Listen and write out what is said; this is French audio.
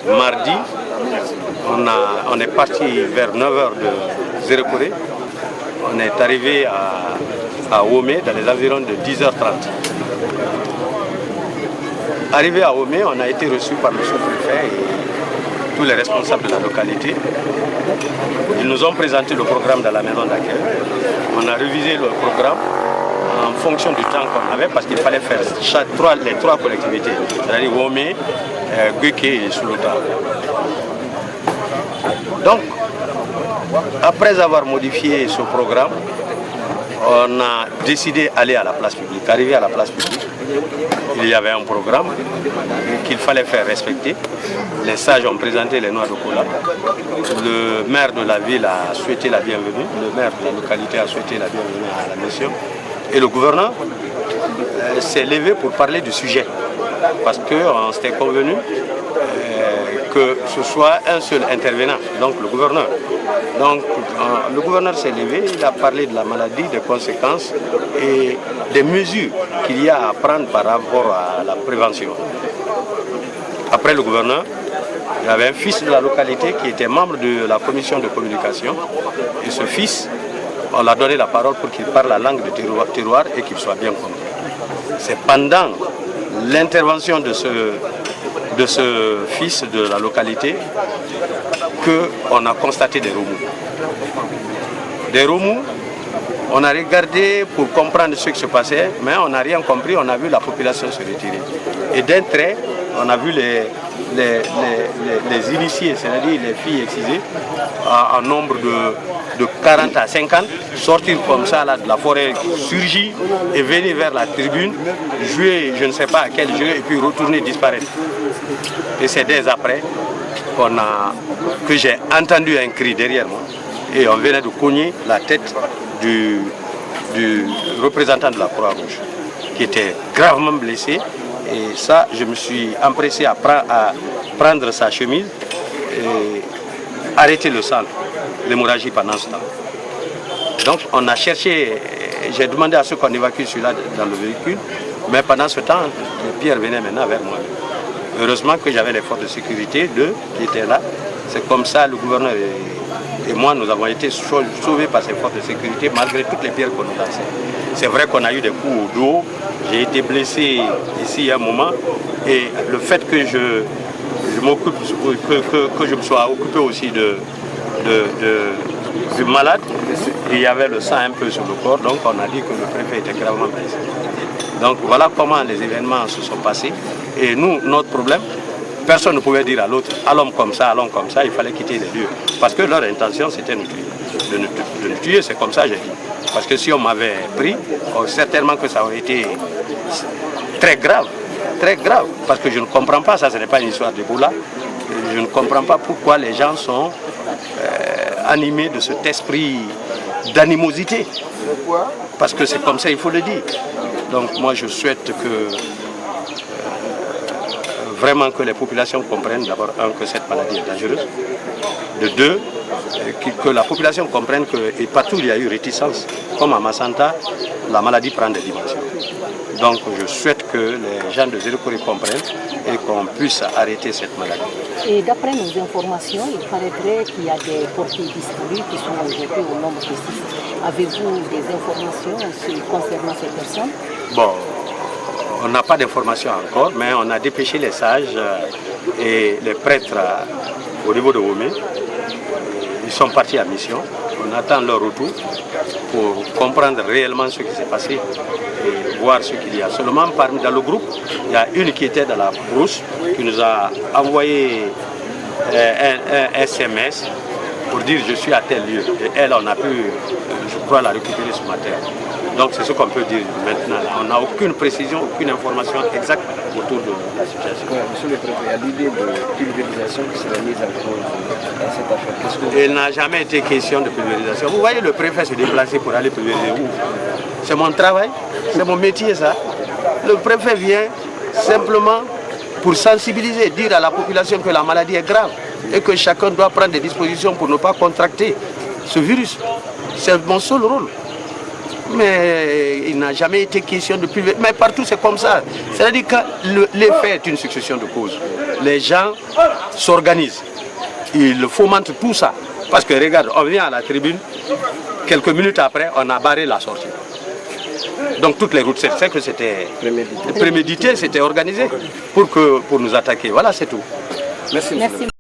mardi, on est parti vers 9h de Zérekoré. On est arrivé à Omé dans les environs de 10h30. Arrivé à Omé, on a été reçu par le sous-préfet et tous les responsables de la localité. Ils nous ont présenté le programme dans la maison d'accueil. On a révisé le programme en fonction du temps qu'on avait parce qu'il fallait faire les trois collectivités, c'est-à-dire Omé, Guéké et Soulota. Donc, après avoir modifié ce programme, on a décidé d'aller à la place publique. Arrivé à la place publique, il y avait un programme qu'il fallait faire respecter. Les sages ont présenté les noix de cola. Le maire de la ville a souhaité la bienvenue. Le maire de la localité a souhaité la bienvenue à la mission. Et le gouverneur s'est levé pour parler du sujet. Parce qu'on s'était convenu que ce soit un seul intervenant, donc le gouverneur. Donc le gouverneur s'est levé, il a parlé de la maladie, des conséquences et des mesures qu'il y a à prendre par rapport à la prévention. Après le gouverneur, il y avait un fils de la localité qui était membre de la commission de communication. Et ce fils, on l'a donné la parole pour qu'il parle la langue de terroir et qu'il soit bien compris. C'est pendant l'intervention de ce fils de la localité qu'on a constaté des remous. Des remous, on a regardé pour comprendre ce qui se passait, mais on n'a rien compris, on a vu la population se retirer. Et d'un trait, on a vu les initiés, c'est-à-dire les filles excisées, en nombre de 40 à 50, sortir comme ça là, de la forêt, surgir et venir vers la tribune, jouer je ne sais pas à quel jeu et puis retourner disparaître. Et c'est dès après que j'ai entendu un cri derrière moi et on venait de cogner la tête du représentant de la Croix-Rouge qui était gravement blessé. Et ça, je me suis empressé à prendre sa chemise et arrêter le sang, l'hémorragie pendant ce temps. Donc on a cherché, j'ai demandé à ceux qu'on évacue celui-là dans le véhicule, mais pendant ce temps, les pierres venaient maintenant vers moi. Heureusement que j'avais les forces de sécurité, qui étaient là. C'est comme ça, le gouverneur et moi, nous avons été sauvés par ces forces de sécurité malgré toutes les pierres qu'on nous lançait. C'est vrai qu'on a eu des coups au dos, j'ai été blessé ici à un moment, et le fait que je me sois occupé aussi du malade, il y avait le sang un peu sur le corps, donc on a dit que le préfet était gravement blessé. Donc voilà comment les événements se sont passés. Et nous, notre problème, personne ne pouvait dire à l'autre, allons comme ça, il fallait quitter les lieux. Parce que leur intention, c'était de nous tuer, c'est comme ça j'ai dit. Parce que si on m'avait pris, certainement que ça aurait été très grave, parce que je ne comprends pas, ça ce n'est pas une histoire d'Ebola, je ne comprends pas pourquoi les gens sont animés de cet esprit d'animosité. Parce que c'est comme ça, il faut le dire. Donc moi je souhaite que vraiment que les populations comprennent d'abord, que cette maladie est dangereuse, de deux, que la population comprenne que et partout il y a eu réticence, comme à Massanta, la maladie prend des dimensions. Donc je souhaite que les gens de Zérekoré comprennent et qu'on puisse arrêter cette maladie. Et d'après nos informations, il paraîtrait qu'il y a des portiers disparus qui sont aujourd'hui au nombre de 6. Avez-vous des informations concernant ces personnes? Bon, on n'a pas d'informations encore, mais on a dépêché les sages et les prêtres au niveau de Omé. Ils sont partis à mission. On attend leur retour pour comprendre réellement ce qui s'est passé et voir ce qu'il y a. Seulement dans le groupe, il y a une qui était dans la brousse qui nous a envoyé un SMS pour dire je suis à tel lieu. Et elle, on a pu, je crois, la récupérer ce matin. Donc c'est ce qu'on peut dire maintenant. On n'a aucune précision, aucune information exacte autour de la situation. Monsieur le préfet, il y a l'idée de pulvérisation qui sera mise en cause dans cette affaire. Il n'a jamais été question de pulvérisation. Vous voyez le préfet se déplacer pour aller pulvériser où? C'est mon travail, c'est mon métier ça. Le préfet vient simplement pour sensibiliser, dire à la population que la maladie est grave et que chacun doit prendre des dispositions pour ne pas contracter ce virus. C'est mon seul rôle. Mais il n'a jamais été question de priver. Mais partout c'est comme ça. C'est-à-dire que les faits est une succession de causes. Les gens s'organisent. Ils fomentent tout ça. Parce que regarde, on vient à la tribune, quelques minutes après, on a barré la sortie. Donc toutes les routes, c'est que c'était prémédité, c'était organisé pour nous attaquer. Voilà, c'est tout. Merci. Merci.